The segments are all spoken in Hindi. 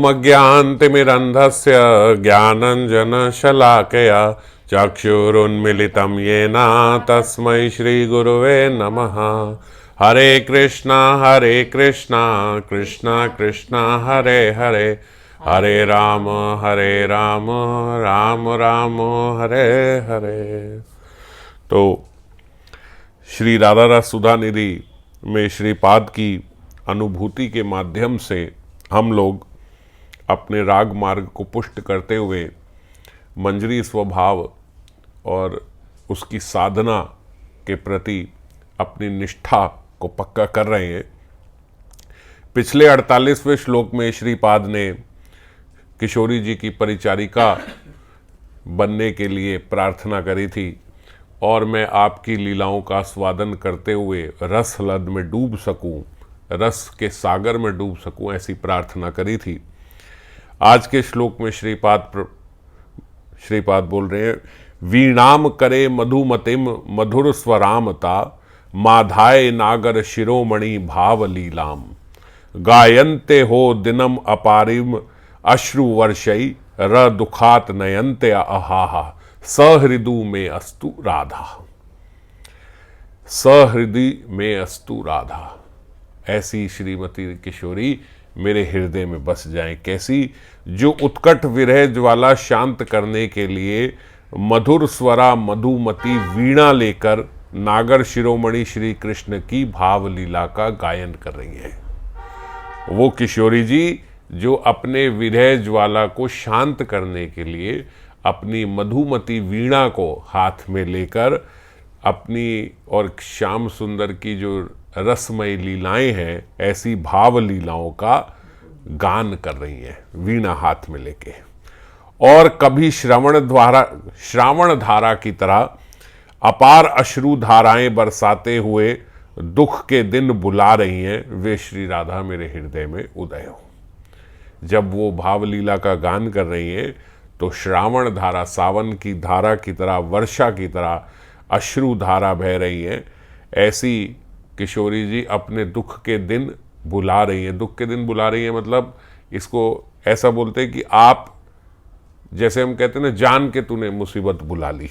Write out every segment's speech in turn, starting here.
मज्ञान्तिमिरन्धस्य ज्ञानञ्जनशलाकया चक्षुरुन्मिलितं येन तस्मै श्रीगुरुवे नमः। हरे कृष्णा कृष्णा कृष्णा हरे हरे, हरे राम राम राम हरे हरे। तो श्री राधा रस सुधा निधि में श्रीपाद की अनुभूति के माध्यम से हम लोग अपने राग मार्ग को पुष्ट करते हुए मंजरी स्वभाव और उसकी साधना के प्रति अपनी निष्ठा को पक्का कर रहे हैं। पिछले 48वें श्लोक में श्रीपाद ने किशोरी जी की परिचारिका बनने के लिए प्रार्थना करी थी और मैं आपकी लीलाओं का स्वादन करते हुए रस लद में डूब सकूं, रस के सागर में डूब सकूं, ऐसी प्रार्थना करी थी। आज के श्लोक में श्रीपाद बोल रहे हैं, वीणाम करे मधुमतिम मधुर स्वरामता माधाय नागर शिरोमणि भाव लीलाम गायन्ते हो दिनम अपारिम अश्रु वर्षई र दुखात नयन्ते अहाहा सहृदु में अस्तु राधा, सहृदय में अस्तु राधा। ऐसी श्रीमती किशोरी मेरे हृदय में बस जाएं। कैसी? जो उत्कट विरह ज्वाला शांत करने के लिए मधुर स्वरा मधुमती वीणा लेकर नागर शिरोमणि श्री कृष्ण की भाव लीला का गायन कर रही है। वो किशोरी जी जो अपने विरह ज्वाला को शांत करने के लिए अपनी मधुमती वीणा को हाथ में लेकर अपनी और श्याम सुंदर की जो रसमय लीलाएं हैं, ऐसी भाव लीलाओं का गान कर रही हैं वीणा हाथ में लेके। और कभी श्रावण धारा की तरह अपार अश्रु धाराएं बरसाते हुए दुख के दिन बुला रही हैं। वे श्री राधा मेरे हृदय में उदय हो। जब वो भाव लीला का गान कर रही हैं तो श्रावण धारा, सावन की धारा की तरह, वर्षा की तरह अश्रु धारा बह रही हैं। ऐसी किशोरी जी अपने दुख के दिन बुला रही हैं। दुख के दिन बुला रही हैं मतलब इसको ऐसा बोलते हैं कि आप, जैसे हम कहते हैं ना, जान के तूने मुसीबत बुला ली,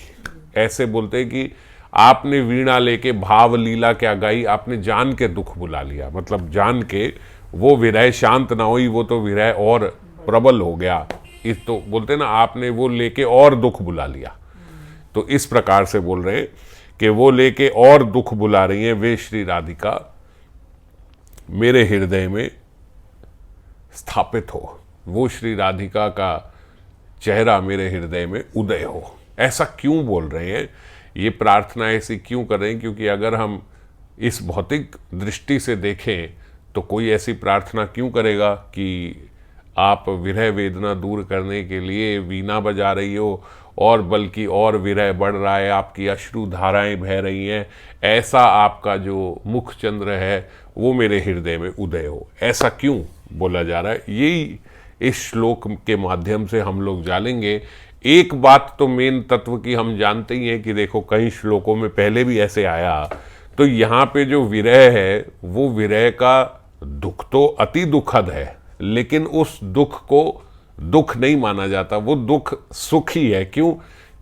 ऐसे बोलते हैं कि आपने वीणा लेके भाव लीला क्या गाई, आपने जान के दुख बुला लिया। मतलब जान के वो विरह शांत ना हुई, वो तो विरह और प्रबल हो गया। इस तो बोलते हैं ना, आपने वो लेके और दुख बुला लिया। तो इस प्रकार से बोल रहे हैं कि वो लेके और दुख बुला रही हैं। वे श्री राधिका मेरे हृदय में स्थापित हो, वो श्री राधिका का चेहरा मेरे हृदय में उदय हो। ऐसा क्यों बोल रहे हैं, ये प्रार्थना ऐसी क्यों कर रहे हैं? क्योंकि अगर हम इस भौतिक दृष्टि से देखें तो कोई ऐसी प्रार्थना क्यों करेगा कि आप विरह वेदना दूर करने के लिए वीणा बजा रही हो और बल्कि और विरह बढ़ रहा है, आपकी अश्रु धाराएं बह रही हैं, ऐसा आपका जो मुख चंद्र है वो मेरे हृदय में उदय हो। ऐसा क्यों बोला जा रहा है, यही इस श्लोक के माध्यम से हम लोग जानेंगे। एक बात तो मेन तत्व की हम जानते ही हैं कि देखो कई श्लोकों में पहले भी ऐसे आया। तो यहाँ पे जो विरह है वो विरह का दुख तो अति दुखद है, लेकिन उस दुख को दुख नहीं माना जाता, वो दुख सुख ही है। क्यों?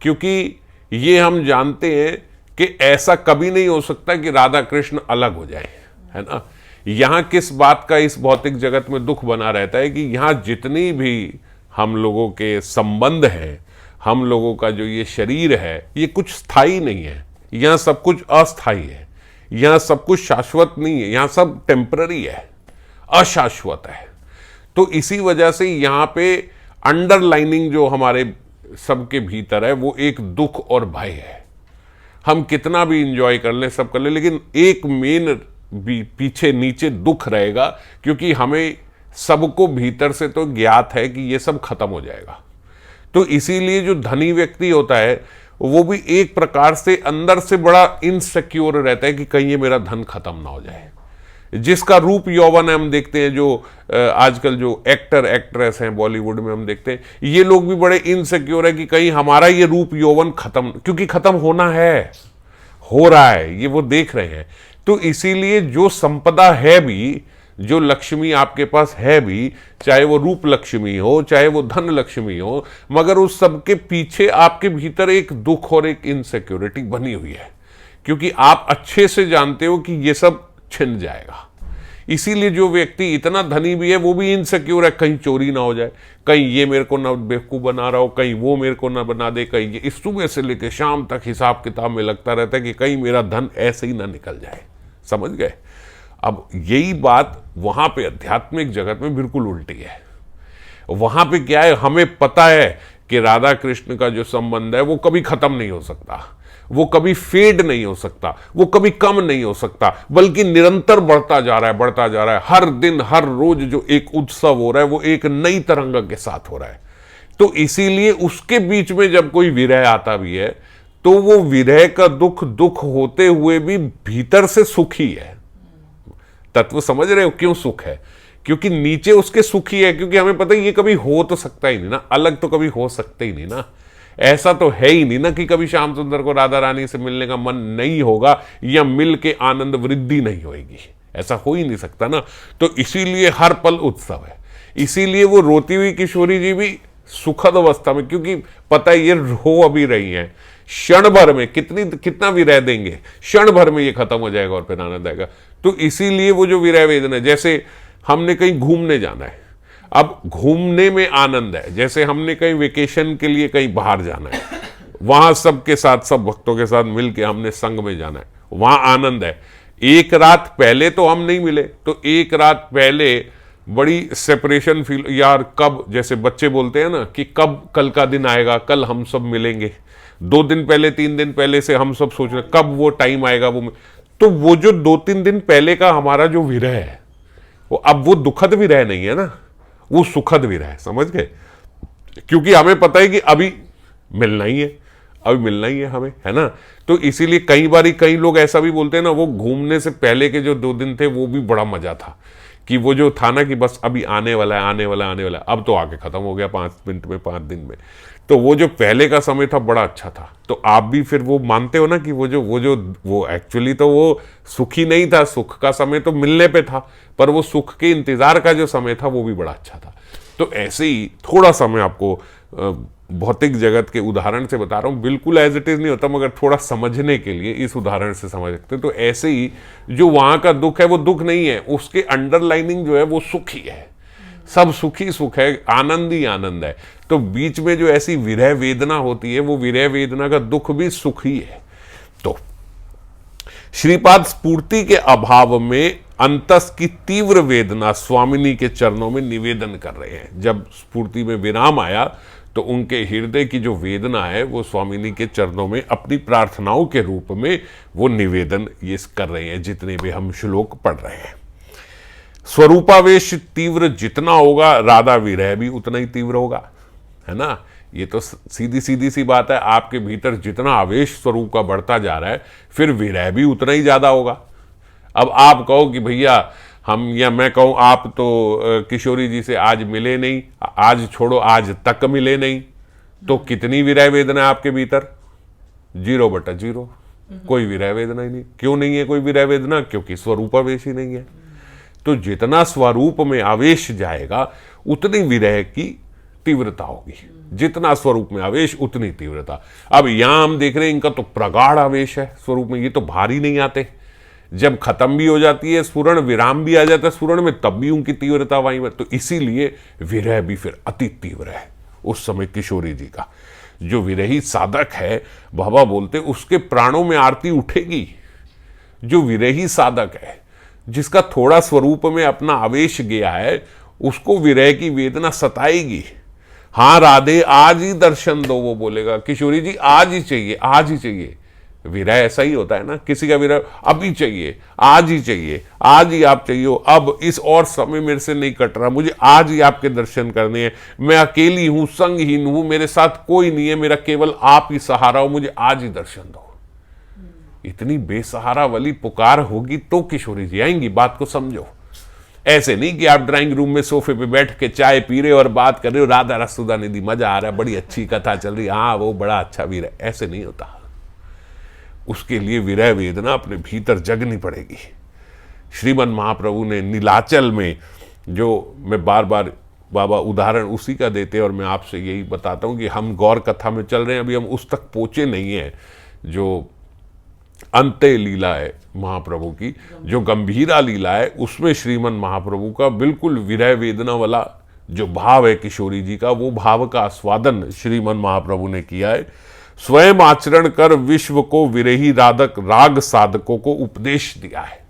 क्योंकि ये हम जानते हैं कि ऐसा कभी नहीं हो सकता कि राधा कृष्ण अलग हो जाए, है ना। यहाँ किस बात का इस भौतिक जगत में दुख बना रहता है कि यहाँ जितनी भी हम लोगों के संबंध हैं, हम लोगों का जो ये शरीर है, ये कुछ स्थायी नहीं है। यहाँ सब कुछ अस्थायी है, यहाँ सब कुछ शाश्वत नहीं है, यहाँ सब टेम्पररी है, अशाश्वत है। तो इसी वजह से यहाँ पे अंडरलाइनिंग जो हमारे सबके भीतर है वो एक दुख और भय है। हम कितना भी इंजॉय कर लें, सब कर लें, लेकिन एक मेन भी पीछे नीचे दुख रहेगा, क्योंकि हमें सबको भीतर से तो ज्ञात है कि ये सब खत्म हो जाएगा। तो इसीलिए जो धनी व्यक्ति होता है वो भी एक प्रकार से अंदर से बड़ा इनसिक्योर रहता है कि कहीं ये मेरा धन खत्म ना हो जाए। जिसका रूप यौवन है, हम देखते हैं जो आजकल जो एक्टर एक्ट्रेस हैं बॉलीवुड में, हम देखते हैं ये लोग भी बड़े इनसिक्योर है कि कहीं हमारा ये रूप यौवन खत्म, क्योंकि खत्म होना है, हो रहा है, ये वो देख रहे हैं। तो इसीलिए जो संपदा है भी जो लक्ष्मी आपके पास है भी, चाहे वो रूप लक्ष्मी हो, चाहे वो धन लक्ष्मी हो, मगर उस सब के पीछे आपके भीतर एक दुख और एक इनसिक्योरिटी बनी हुई है, क्योंकि आप अच्छे से जानते हो कि ये सब छिन जाएगा। इसीलिए जो व्यक्ति इतना धनी भी है वो भी इनसिक्योर है, कहीं चोरी ना हो जाए, कहीं ये मेरे को ना बेवकूफ़ बना रहा हो, कहीं वो मेरे को ना बना दे, कहीं ये। इस सुबह से लेकर शाम तक हिसाब किताब में लगता रहता है कि कहीं मेरा धन ऐसे ही ना निकल जाए। समझ गए? अब यही बात वहां पे आध्यात्मिक जगत में बिल्कुल उल्टी है। वहां पे क्या है, हमें पता है कि राधा कृष्ण का जो संबंध है वो कभी खत्म नहीं हो सकता, वो कभी फेड नहीं हो सकता, वो कभी कम नहीं हो सकता, बल्कि निरंतर बढ़ता जा रहा है, बढ़ता जा रहा है। हर दिन हर रोज जो एक उत्सव हो रहा है वो एक नई तरंग के साथ हो रहा है। तो इसीलिए उसके बीच में जब कोई विरह आता भी है तो वो विरह का दुख दुख होते हुए भी भीतर से सुखी है। तत्व समझ रहे हो? क्यों सुख है? क्योंकि नीचे उसके सुखी है, क्योंकि हमें पता है ये कभी हो तो सकता ही नहीं ना, अलग तो कभी हो सकते ही नहीं ना। ऐसा तो है ही नहीं ना कि कभी श्याम सुंदर को राधा रानी से मिलने का मन नहीं होगा या मिल के आनंद वृद्धि नहीं होगी, ऐसा हो ही नहीं सकता ना। तो इसीलिए हर पल उत्सव है, इसीलिए वो रोती हुई किशोरी जी भी सुखद अवस्था में, क्योंकि पता है ये रो अभी रही हैं, क्षण भर में कितना विरह देंगे, क्षण भर में ये खत्म हो जाएगा और फिर आनंद आएगा। तो इसीलिए वो जो विरह वेदना, जैसे हमने कहीं घूमने जाना है, अब घूमने में आनंद है, जैसे हमने कहीं वेकेशन के लिए कहीं बाहर जाना है, वहां सबके साथ, सब भक्तों के साथ मिलके हमने संग में जाना है, वहां आनंद है। एक रात पहले तो हम नहीं मिले, तो एक रात पहले बड़ी सेपरेशन फील, यार कब, जैसे बच्चे बोलते हैं ना कि कब कल का दिन आएगा, कल हम सब मिलेंगे। 2 दिन पहले 3 दिन पहले से हम सब सोच रहे कब वो टाइम आएगा। तो वो जो 2-3 दिन पहले का हमारा जो विरह है वो अब वो दुखद विरह नहीं है ना, वो सुखद विरह है। समझ गए? क्योंकि हमें पता है कि अभी मिलना ही है, अभी मिलना ही है हमें, है ना। तो इसीलिए कई लोग ऐसा भी बोलते हैं ना, वो घूमने से पहले के जो 2 दिन थे वो भी बड़ा मजा था, कि वो जो था ना कि बस अभी आने वाला है, आने वाला है, आने वाला है, अब तो आके खत्म हो गया 5 मिनट में, 5 दिन में। तो वो जो पहले का समय था बड़ा अच्छा था। तो आप भी फिर वो मानते हो ना कि वो एक्चुअली तो वो सुखी नहीं था, सुख का समय तो मिलने पे था, पर वो सुख के इंतजार का जो समय था वो भी बड़ा अच्छा था। तो ऐसे ही थोड़ा सा मैं आपको भौतिक जगत के उदाहरण से बता रहा हूँ, बिल्कुल एज इट इज नहीं होता, मगर थोड़ा समझने के लिए इस उदाहरण से समझ सकते हैं। तो ऐसे ही जो वहां का दुख है वो दुख नहीं है, उसके अंडरलाइनिंग जो है वो सुख ही है, सब सुखी सुख है, आनंद ही आनंद है। तो बीच में जो ऐसी विरह वेदना होती है, वो विरह वेदना का दुख भी सुख ही है। तो श्रीपाद स्फूर्ति के अभाव में अंतस की तीव्र वेदना स्वामिनी के चरणों में निवेदन कर रहे हैं। जब स्फूर्ति में विराम आया तो उनके हृदय की जो वेदना है वो स्वामिनी के चरणों में अपनी प्रार्थनाओं के रूप में वो निवेदन ये कर रहे हैं, जितने भी हम श्लोक पढ़ रहे हैं। स्वरूपावेश तीव्र जितना होगा, राधा विरह भी उतना ही तीव्र होगा, है ना। ये तो सीधी सी बात है, आपके भीतर जितना आवेश स्वरूप का बढ़ता जा रहा है, फिर विरह भी उतना ही ज्यादा होगा। अब आप कहो कि भैया हम, या मैं कहूं आप तो किशोरी जी से आज मिले नहीं, आज छोड़ो आज तक मिले नहीं, तो कितनी विरह वेदना है आपके भीतर? 0/0, कोई विरह वेदना ही नहीं। क्यों नहीं है कोई विरह वेदना? क्योंकि स्वरूपावेश ही नहीं है। तो जितना स्वरूप में आवेश जाएगा उतनी विरह की तीव्रता होगी, जितना स्वरूप में आवेश उतनी तीव्रता। अब यहां हम देख रहे हैं इनका तो प्रगाढ़ आवेश है स्वरूप में, ये तो भारी नहीं आते। जब खत्म भी हो जाती है स्फुरण, विराम भी आ जाता है स्फुरण में, तब भी उनकी तीव्रता वहीं में। तो इसीलिए विरह भी फिर अति तीव्र है उस समय किशोरी जी का। जो विरही साधक है, बाबा बोलते उसके प्राणों में आरती उठेगी। जो विरही साधक है, जिसका थोड़ा स्वरूप में अपना आवेश गया है, उसको विरह की वेदना सताएगी। हाँ राधे आज ही दर्शन दो, वो बोलेगा किशोरी जी आज ही चाहिए, आज ही चाहिए। विरह ऐसा ही होता है ना, किसी का विरह अभी चाहिए, आज ही चाहिए, आज ही आप चाहिए, अब इस और समय मेरे से नहीं कट रहा, मुझे आज ही आपके दर्शन करने हैं, मैं अकेली हूं, संगहीन हूं, मेरे साथ कोई नहीं है, मेरा केवल आप ही सहारा हो, मुझे आज ही दर्शन दो। इतनी बेसहारा वाली पुकार होगी तो किशोरी जी आएंगी, बात को समझो। ऐसे नहीं कि आप ड्राइंग रूम में सोफे पे बैठ के चाय पी रहे हो और बात कर रहे हो, राधा रसुदा निधि मजा आ रहा है, बड़ी अच्छी कथा चल रही है, हाँ वो बड़ा अच्छा विरह, ऐसे नहीं होता। उसके लिए विरह वेदना अपने भीतर जगनी पड़ेगी। श्रीमन महाप्रभु ने नीलाचल में, जो मैं बार बार बाबा उदाहरण उसी का देते हैं, और मैं आपसे यही बताता हूँ कि हम गौर कथा में चल रहे हैं, अभी हम उस तक पहुँचे नहीं हैं जो अंत्य लीला है महाप्रभु की, जो गंभीरा लीला है, उसमें श्रीमन महाप्रभु का बिल्कुल विरह वेदना वाला जो भाव है किशोरी जी का, वो भाव का आस्वादन श्रीमन महाप्रभु ने किया है। स्वयं आचरण कर विश्व को विरही राग साधकों को उपदेश दिया है।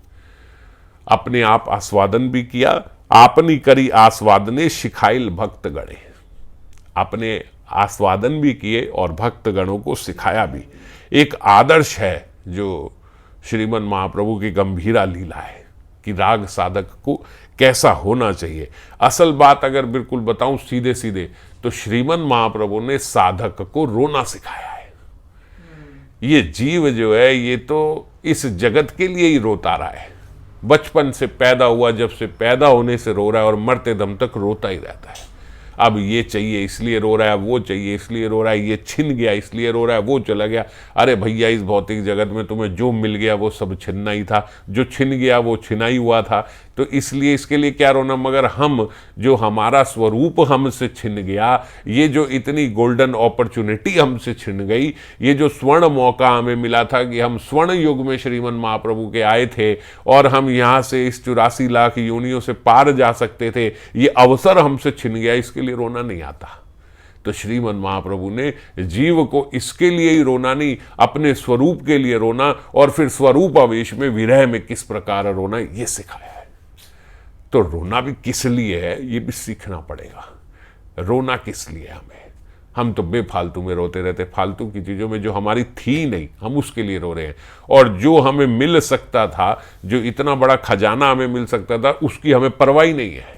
अपने आप आस्वादन भी किया, आपनी करी आस्वादने शिखाइल भक्त गणे, अपने आस्वादन भी किए और भक्त गणों को सिखाया भी। एक आदर्श है जो श्रीमन महाप्रभु की गंभीरा लीला है कि राग साधक को कैसा होना चाहिए। असल बात अगर बिल्कुल बताऊं सीधे सीधे, तो श्रीमन महाप्रभु ने साधक को रोना सिखाया है। ये जीव जो है ये तो इस जगत के लिए ही रोता रहा है, बचपन से पैदा हुआ, जब से पैदा होने से रो रहा है और मरते दम तक रोता ही रहता है। अब ये चाहिए इसलिए रो रहा है, वो चाहिए इसलिए रो रहा है, ये छिन गया इसलिए रो रहा है, वो चला गया। अरे भैया, इस भौतिक जगत में तुम्हें जो मिल गया वो सब छिनना ही था, जो छिन गया वो छिना ही हुआ था, तो इसलिए इसके लिए क्या रोना। मगर हम, जो हमारा स्वरूप हमसे छिन गया, ये जो इतनी गोल्डन अपॉर्चुनिटी हमसे छिन गई, ये जो स्वर्ण मौका हमें मिला था कि हम स्वर्ण युग में श्रीमन महाप्रभु के आए थे और हम यहाँ से इस 84 लाख योनियों से पार जा सकते थे, ये अवसर हमसे छिन गया, इसके लिए रोना नहीं आता। तो श्रीमन महाप्रभु ने जीव को इसके लिए ही रोना नहीं, अपने स्वरूप के लिए रोना, और फिर स्वरूप आवेश में विरह में किस प्रकार रोना, ये सिखाया है। तो रोना भी किस लिए है ये भी सीखना पड़ेगा। रोना किस लिए हमें, हम तो बेफालतू में रोते रहते, फालतू की चीज़ों में जो हमारी थी नहीं, हम उसके लिए रो रहे हैं। और जो हमें मिल सकता था, जो इतना बड़ा खजाना हमें मिल सकता था, उसकी हमें परवाह ही नहीं है।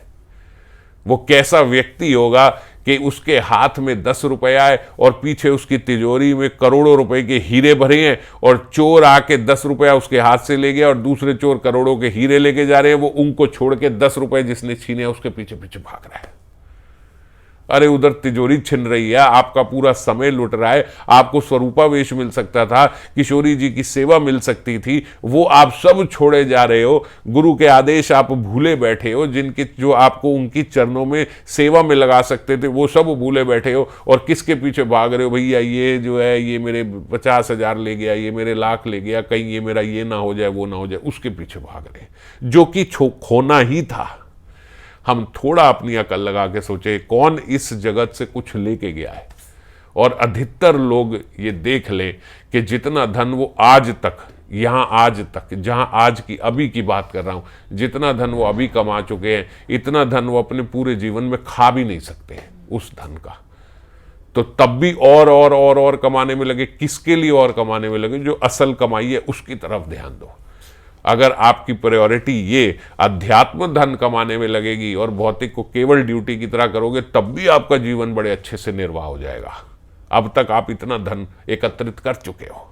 वो कैसा व्यक्ति होगा कि उसके हाथ में 10 रुपया है और पीछे उसकी तिजोरी में करोड़ों रुपए के हीरे भरे हैं, और चोर आके 10 रुपया उसके हाथ से ले गया और दूसरे चोर करोड़ों के हीरे लेके जा रहे हैं, वो उनको छोड़ के 10 रुपए जिसने छीने उसके पीछे पीछे भाग रहा है। अरे उधर तिजोरी छिन रही है, आपका पूरा समय लुट रहा है, आपको स्वरूपावेश मिल सकता था, किशोरी जी की सेवा मिल सकती थी, वो आप सब छोड़े जा रहे हो। गुरु के आदेश आप भूले बैठे हो, जिनके जो आपको उनकी चरणों में सेवा में लगा सकते थे, वो सब भूले बैठे हो। और किसके पीछे भाग रहे हो, भैया ये जो है ये मेरे 50,000 ले गया, ये मेरे लाख ले गया, कहीं ये मेरा ये ना हो जाए वो ना हो जाए, उसके पीछे भाग रहे हैं, जो कि खोना ही था। हम थोड़ा अपनी अकल लगा के सोचे, कौन इस जगत से कुछ लेके गया है। और अधिकतर लोग ये देख ले कि जितना धन वो आज तक, यहाँ आज तक, जहाँ आज की अभी की बात कर रहा हूँ, जितना धन वो अभी कमा चुके हैं, इतना धन वो अपने पूरे जीवन में खा भी नहीं सकते हैं उस धन का। तो तब भी और कमाने में लगे। किसके लिए और कमाने में लगे? जो असल कमाई है उसकी तरफ ध्यान दो। अगर आपकी प्रायोरिटी ये अध्यात्म धन कमाने में लगेगी और भौतिक को केवल ड्यूटी की तरह करोगे, तब भी आपका जीवन बड़े अच्छे से निर्वाह हो जाएगा। अब तक आप इतना धन एकत्रित कर चुके हो,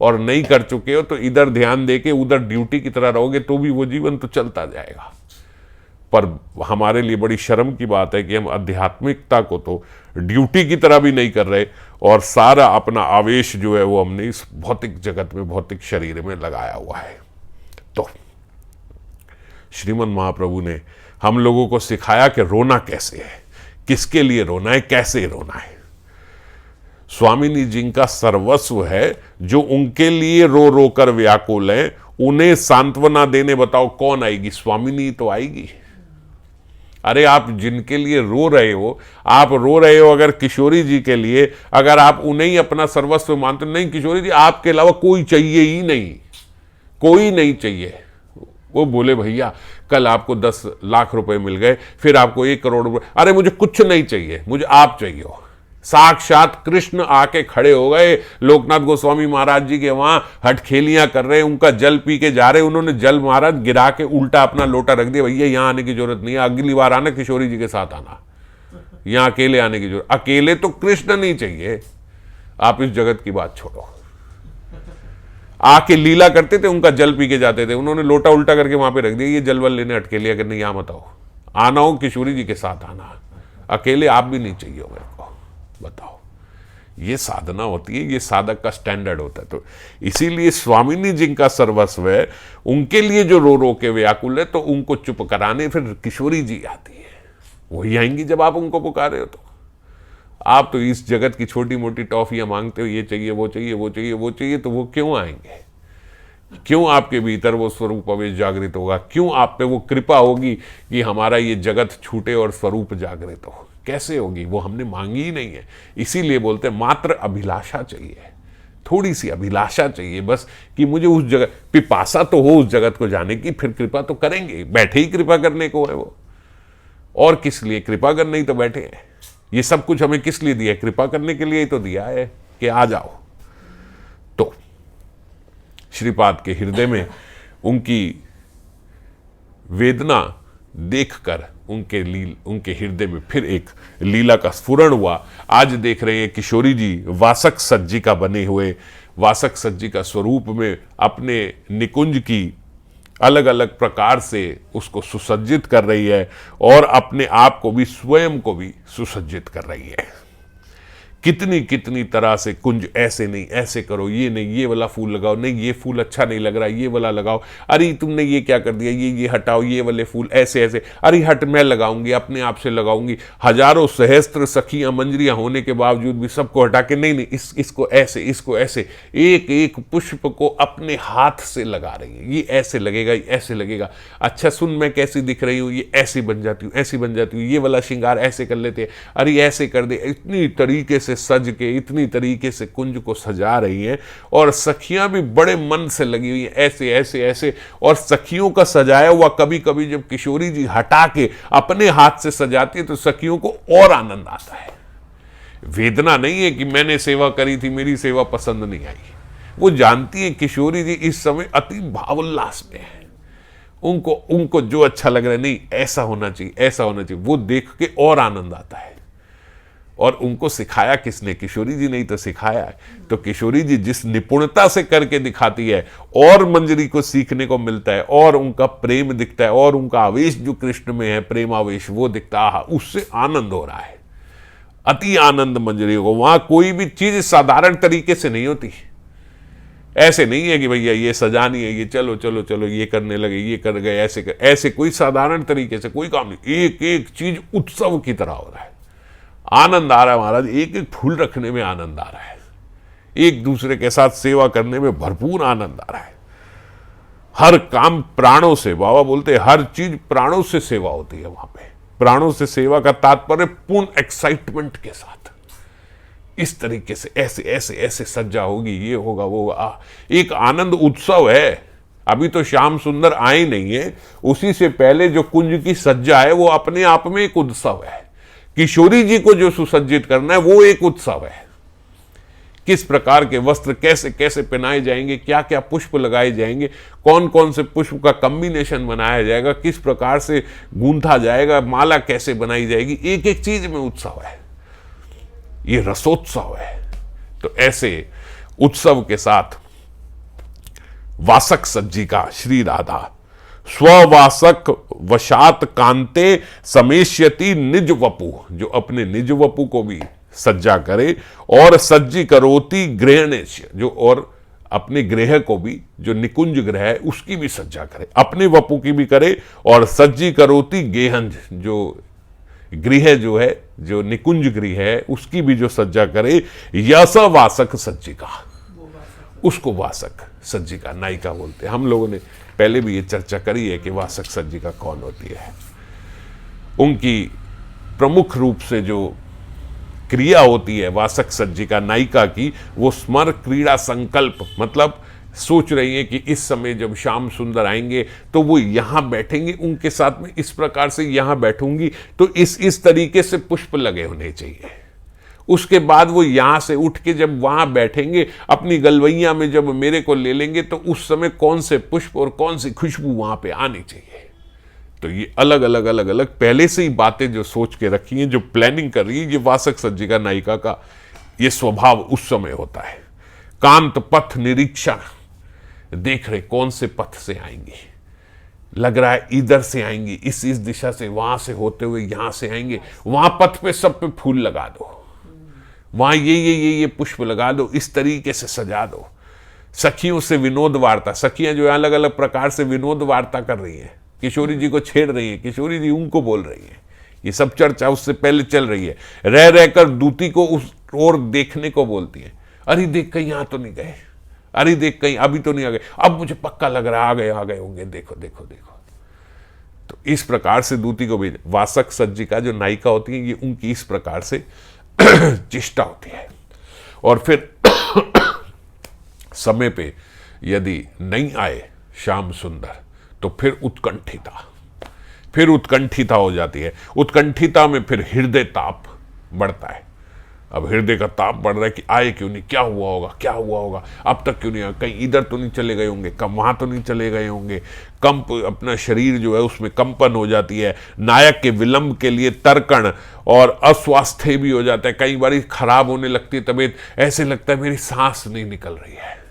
और नहीं कर चुके हो तो इधर ध्यान देके उधर ड्यूटी की तरह रहोगे तो भी वो जीवन तो चलता जाएगा। पर हमारे लिए बड़ी शर्म की बात है कि हम आध्यात्मिकता को तो ड्यूटी की तरह भी नहीं कर रहे, और सारा अपना आवेश जो है वो हमने इस भौतिक जगत में, भौतिक शरीर में लगाया हुआ है। तो श्रीमन महाप्रभु ने हम लोगों को सिखाया कि रोना कैसे है, किसके लिए रोना है, कैसे रोना है। स्वामिनी जी का सर्वस्व है, जो उनके लिए रो रो कर व्याकुल है, उन्हें सांत्वना देने बताओ कौन आएगी? स्वामिनी तो आएगी। अरे आप जिनके लिए रो रहे हो, आप रो रहे हो अगर किशोरी जी के लिए, अगर आप उन्हें ही अपना सर्वस्व मानते, नहीं किशोरी जी आपके अलावा कोई चाहिए ही नहीं, कोई नहीं चाहिए। वो बोले भैया कल आपको 10 लाख रुपए मिल गए, फिर आपको 1 करोड़ रुपए, अरे मुझे कुछ नहीं चाहिए, मुझे आप चाहिए हो। साक्षात कृष्ण आके खड़े हो गए लोकनाथ गोस्वामी महाराज जी के वहां, हटखेलियां कर रहे, उनका जल पी के जा रहे, उन्होंने जल महाराज गिरा के उल्टा अपना लोटा रख दिया, भैया यहां आने की जरूरत नहीं है, अगली बार आना किशोरी जी के साथ आना, यहां अकेले आने की जरूरत, अकेले तो कृष्ण नहीं चाहिए, आप इस जगत की बात छोड़ो। आके लीला करते थे, उनका जल पी के जाते थे, उन्होंने लोटा उल्टा करके वहां पे रख दिया, ये जल वल लेने अटकेलिया करने यहां मत आओ, आना हो किशोरी जी के साथ आना, अकेले आप भी नहीं चाहिए हो मेरे को, बताओ। ये साधना होती है, ये साधक का स्टैंडर्ड होता है। तो इसीलिए स्वामिनी जिनका सर्वस्व है, उनके लिए जो रो रो के व्याकुल है, तो उनको चुप कराने फिर किशोरी जी आती है। वही आएंगी जब आप उनको पुकारे हो। तो आप तो इस जगत की छोटी मोटी टॉफियां मांगते हो, ये चाहिए वो चाहिए वो चाहिए वो चाहिए, तो वो क्यों आएंगे? क्यों आपके भीतर वो स्वरूप अवेश जागृत होगा? क्यों आप पे वो कृपा होगी कि हमारा ये जगत छूटे और स्वरूप जागृत हो? कैसे होगी? वो हमने मांगी ही नहीं है। इसीलिए बोलते हैं मात्र अभिलाषा चाहिए, थोड़ी सी अभिलाषा चाहिए बस, कि मुझे उस जगह पिपासा तो हो उस जगत को जाने की, फिर कृपा तो करेंगे। बैठे ही कृपा करने को है वो, और किस लिए कृपा करने ही तो बैठे हैं। ये सब कुछ हमें किस लिए दिया है? कृपा करने के लिए ही तो दिया है कि आ जाओ। तो श्रीपाद के हृदय में उनकी वेदना देखकर उनके हृदय में फिर एक लीला का स्फुरण हुआ। आज देख रहे हैं किशोरी जी वासक सज्जिका बने हुए, वासक सज्जिका स्वरूप में अपने निकुंज की अलग अलग प्रकार से उसको सुसज्जित कर रही है, और अपने आप को भी, स्वयं को भी सुसज्जित कर रही है। कितनी कितनी तरह से कुंज, ऐसे नहीं ऐसे करो, ये नहीं ये वाला फूल लगाओ, नहीं ये फूल अच्छा नहीं लग रहा ये वाला लगाओ, अरे तुमने ये क्या कर दिया, ये हटाओ, ये वाले फूल ऐसे ऐसे, अरे हट मैं लगाऊंगी, अपने आप से लगाऊंगी। हजारों सहस्त्र सखियां मंजरियां होने के बावजूद भी सबको हटा के नहीं इसको ऐसे, इसको ऐसे, एक एक पुष्प को अपने हाथ से लगा रही है। ये ऐसे लगेगा, ये ऐसे लगेगा, अच्छा सुन मैं कैसी दिख रही हूँ, ये ऐसी बन जाती हूँ, ऐसी बन जाती हूँ, ये वाला श्रृंगार ऐसे कर लेते हैं, अरे ऐसे कर दे। इतनी तरीके से सज के, इतनी तरीके से कुंज को सजा रही हैं, और सखियां भी बड़े मन से लगी हुई हैं, ऐसे ऐसे ऐसे। और सखियों का सजाया हुआ कभी कभी जब किशोरी जी हटा के अपने हाथ से सजाती है तो सखियों को और आनंद आता है। वेदना नहीं है कि मैंने सेवा करी थी, मेरी सेवा पसंद नहीं आई। वो जानती है किशोरी जी इस समय अति भावोल्लास में है, उनको जो अच्छा लग रहा है, नहीं ऐसा होना चाहिए, ऐसा होना चाहिए, वो देख के और आनंद आता है। और उनको सिखाया किसने? किशोरी जी ने ही तो सिखाया है। तो किशोरी जी जिस निपुणता से करके दिखाती है, और मंजरी को सीखने को मिलता है, और उनका प्रेम दिखता है, और उनका आवेश जो कृष्ण में है, प्रेमावेश, वो दिखता है, उससे आनंद हो रहा है, अति आनंद मंजरी को। वहां कोई भी चीज साधारण तरीके से नहीं होती। ऐसे नहीं है कि भैया ये सजानी है, ये चलो चलो चलो ये करने लगे, ये कर गए, ऐसे कोई साधारण तरीके से कोई काम नहीं। एक एक चीज उत्सव की तरह हो रहा है, आनंद आ रहा है महाराज। एक एक फूल रखने में आनंद आ रहा है, एक दूसरे के साथ सेवा करने में भरपूर आनंद आ रहा है। हर काम प्राणों से, बाबा बोलते हर चीज प्राणों से सेवा होती है वहां पे। प्राणों से सेवा का तात्पर्य पूर्ण एक्साइटमेंट के साथ, इस तरीके से ऐसे ऐसे ऐसे सज्जा होगी, ये होगा वो होगा, एक आनंद उत्सव है। अभी तो श्याम सुंदर आए नहीं है, उसी से पहले जो कुंज की सज्जा है वो अपने आप में एक उत्सव है। किशोरी जी को जो सुसज्जित करना है वो एक उत्सव है। किस प्रकार के वस्त्र कैसे कैसे पहनाए जाएंगे, क्या क्या पुष्प लगाए जाएंगे, कौन कौन से पुष्प का कॉम्बिनेशन बनाया जाएगा, किस प्रकार से गूंथा जाएगा, माला कैसे बनाई जाएगी, एक एक चीज में उत्सव है। ये रसोत्सव है। तो ऐसे उत्सव के साथ वासक सज्जिका श्री राधा स्ववासक वशात कांते समेष्यति निज वपु, जो अपने निज वपु को भी सज्जा करे, और सज्जी करोति गृहणेश्य, जो और अपने गृह को भी, जो निकुंज गृह है उसकी भी सज्जा करे, अपने वपु की भी करे, और सज्जी करोति गेहंज, जो गृह जो है, जो निकुंज गृह है उसकी भी जो सज्जा करे। यस वासक सज्जिका, उसको वासक सज्जिका नायिका बोलते हैं। हम लोगों ने पहले भी ये चर्चा करी है कि वासक सज्जिका कौन होती है। उनकी प्रमुख रूप से जो क्रिया होती है वासक सज्जिका नायिका की, वो स्मर क्रीड़ा संकल्प, मतलब सोच रही है कि इस समय जब श्याम सुंदर आएंगे तो वो यहां बैठेंगे, उनके साथ में इस प्रकार से यहां बैठूंगी, तो इस तरीके से पुष्प लगे होने चाहिए। उसके बाद वो यहां से उठ के जब वहां बैठेंगे, अपनी गलवैया में जब मेरे को ले लेंगे, तो उस समय कौन से पुष्प और कौन सी खुशबू वहां पे आनी चाहिए। तो ये अलग अलग पहले से ही बातें जो सोच के रखी हैं, जो प्लानिंग कर रही है, ये वासक सज्जिका नायिका का ये स्वभाव उस समय होता है। कांत पथ निरीक्षण, देख रहे कौन से पथ से आएंगे, लग रहा है इधर से आएंगी, इस दिशा से, वहां से होते हुए यहां से आएंगे, वहां पथ पे सब पे फूल लगा दो, वहां ये पुष्प लगा दो, इस तरीके से सजा दो। सखियों से विनोद वार्ता, सखियां जो है अलग अलग प्रकार से विनोद वार्ता कर रही हैं, किशोरी जी को छेड़ रही हैं, किशोरी जी उनको बोल रही हैं। ये सब चर्चा उससे पहले चल रही है। रह रहकर दूती को उस ओर देखने को बोलती है। अरे देख कहीं यहां तो नहीं गए, अरे देख कहीं अभी तो नहीं आ गए, अब मुझे पक्का लग रहा आ गए होंगे, देखो देखो देखो। तो इस प्रकार से दूती को भेज। वासक सज्जिका जो नायिका होती है, ये उनकी इस प्रकार से चेष्टा होती है। और फिर समय पे यदि नहीं आए श्याम सुंदर तो फिर उत्कंठिता हो जाती है। उत्कंठिता में फिर हृदय ताप बढ़ता है। अब हृदय का ताप बढ़ रहा है कि आए क्यों नहीं, क्या हुआ होगा, अब तक क्यों नहीं आया, कहीं इधर तो नहीं चले गए होंगे, कम वहां तो नहीं चले गए होंगे। कंप, अपना शरीर जो है उसमें कंपन हो जाती है। नायक के विलंब के लिए तर्कण और अस्वास्थ्य भी हो जाता है। कई बार खराब होने लगती है तबीयत, ऐसे लगता है मेरी सांस नहीं निकल रही है,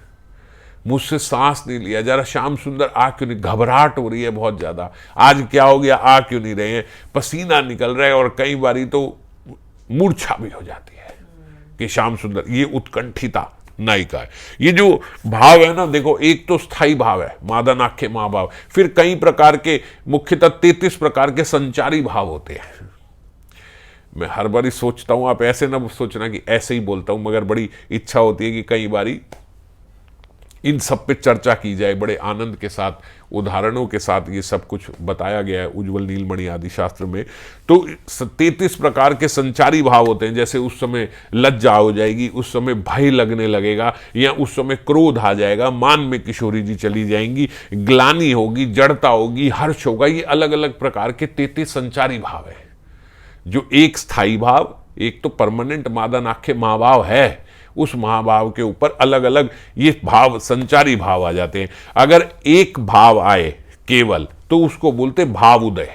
मुझसे सांस नहीं लिया, जरा श्याम सुंदर आ क्यों नहीं, घबराहट हो रही है बहुत ज्यादा, आज क्या हो गया, आ क्यों नहीं रहे हैं, पसीना निकल रहा है। और कई बारी तो मूर्छा भी हो जाती है कि श्याम सुंदर। ये उत्कंठिता नायिका है। ये जो भाव है ना, देखो एक तो स्थायी भाव है, मादनाख्य महाभाव, फिर कई प्रकार के, मुख्यतः 33 प्रकार के संचारी भाव होते हैं। मैं हर बारी सोचता हूं, आप ऐसे ना सोचना कि ऐसे ही बोलता हूं, मगर बड़ी इच्छा होती है कि कई बारी इन सब पे चर्चा की जाए, बड़े आनंद के साथ, उदाहरणों के साथ। ये सब कुछ बताया गया है उज्ज्वल नीलमणि आदि शास्त्र में। तो 33 प्रकार के संचारी भाव होते हैं। जैसे उस समय लज्जा हो जाएगी, उस समय भय लगने लगेगा, या उस समय क्रोध आ जाएगा, मान में किशोरी जी चली जाएंगी, ग्लानि होगी, जड़ता होगी, हर्ष होगा। ये अलग अलग प्रकार के 33 संचारी भाव है। जो एक स्थायी भाव, एक तो परमानेंट मादनाख्य महाभाव है, उस महाभाव के ऊपर अलग अलग ये भाव, संचारी भाव आ जाते हैं। अगर एक भाव आए केवल तो उसको बोलते भाव उदय।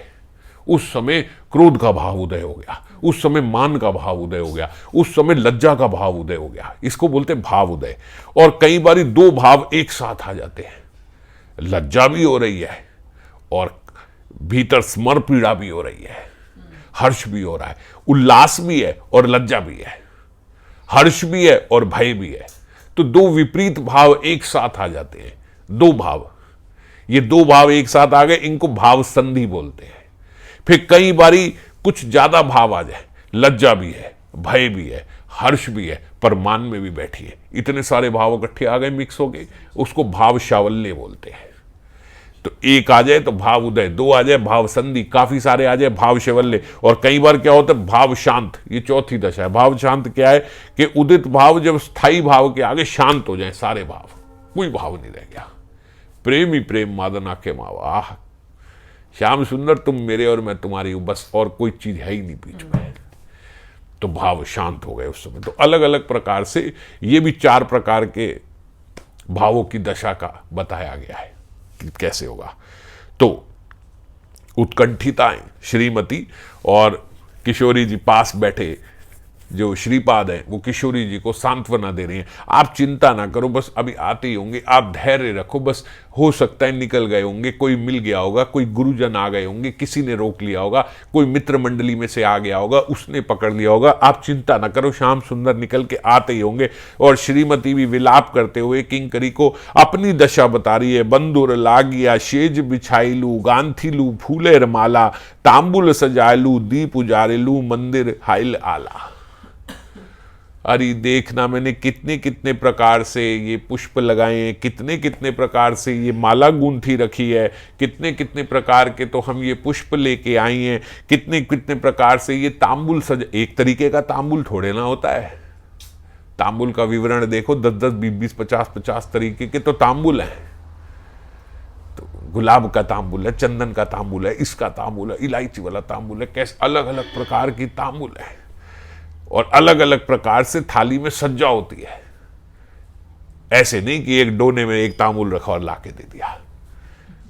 उस समय क्रोध का भाव उदय हो गया, उस समय मान का भाव उदय हो गया, उस समय लज्जा का भाव उदय हो गया, इसको बोलते भाव उदय। और कई बार दो भाव एक साथ आ जाते हैं, लज्जा भी हो रही है और भीतर स्मर पीड़ा भी हो रही है, हर्ष भी हो रहा है, उल्लास भी है और लज्जा भी है, हर्ष भी है और भय भी है। तो दो विपरीत भाव एक साथ आ जाते हैं, दो भाव। ये दो भाव एक साथ आ गए, इनको भाव संधि बोलते हैं। फिर कई बारी कुछ ज्यादा भाव आ जाए, लज्जा भी है, भय भी है, हर्ष भी है, पर मान में भी बैठी है, इतने सारे भाव इकट्ठे आ गए, मिक्स हो गए, उसको भाव शावल्य बोलते हैं। तो एक आ जाए तो भाव उदय, दो आ जाए भाव संधि, काफी सारे आ जाए भाव शैवल्य, और कई बार क्या होता है भाव शांत। ये चौथी दशा है। भाव शांत क्या है कि उदित भाव जब स्थायी भाव के आगे शांत हो जाए सारे भाव, कोई भाव नहीं रह गया, प्रेम ही प्रेम मादनाख्य मावा। आह श्याम सुंदर तुम मेरे और मैं तुम्हारी हूं, बस और कोई चीज है ही नहीं बीच में। तो भाव शांत हो गए उस समय। तो अलग अलग प्रकार से ये भी 4 प्रकार के भावों की दशा का बताया गया है कि कैसे होगा। तो उत्कंठिताएं श्रीमती और किशोरी जी पास बैठे जो श्रीपाद हैं, वो किशोरी जी को सांत्वना दे रही हैं। आप चिंता ना करो, बस अभी आते ही होंगे, आप धैर्य रखो, बस हो सकता है निकल गए होंगे, कोई मिल गया होगा, कोई गुरुजन आ गए होंगे, किसी ने रोक लिया होगा, कोई मित्र मंडली में से आ गया होगा, उसने पकड़ लिया होगा, आप चिंता ना करो, श्याम सुंदर निकल के आते ही होंगे। और श्रीमती भी विलाप करते हुए किंकरी को अपनी दशा बता रही है। बंदुर लागिया शेज बिछाइलू, गांथीलू फूलेर माला, तांबुल सजायलू, दीप उजारेलू, मंदिर हाइल आला। अरे देखना, मैंने कितने कितने प्रकार से ये पुष्प लगाए हैं, कितने कितने प्रकार से ये माला गूंथी रखी है, कितने कितने प्रकार के तो हम ये पुष्प लेके आए हैं, कितने कितने प्रकार से ये तांबुल सज। एक तरीके का तांबुल थोड़े ना होता है। तांबुल का विवरण देखो, 10-10, 20-20, 50-50 तरीके के तो तांबुल हैं। तो गुलाब का तांबुल है, चंदन का तांबुल है, इसका तांबुल है, इलायची वाला तांबुल है, कैसे अलग अलग प्रकार की तांबुल है। और अलग अलग प्रकार से थाली में सज्जा होती है। ऐसे नहीं कि एक डोने में एक तांबुल रखा और लाके दे दिया।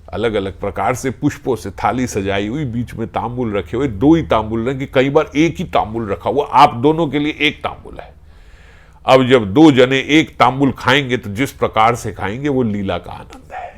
अलग अलग प्रकार से पुष्पों से थाली सजाई हुई, बीच में तांबुल रखे हुए, 2 ही तांबुल रखे, कई बार एक ही तांबुल रखा हुआ, आप दोनों के लिए एक तांबुल है। अब जब 2 जने एक तांबुल खाएंगे तो जिस प्रकार से खाएंगे वो लीला का आनंद है।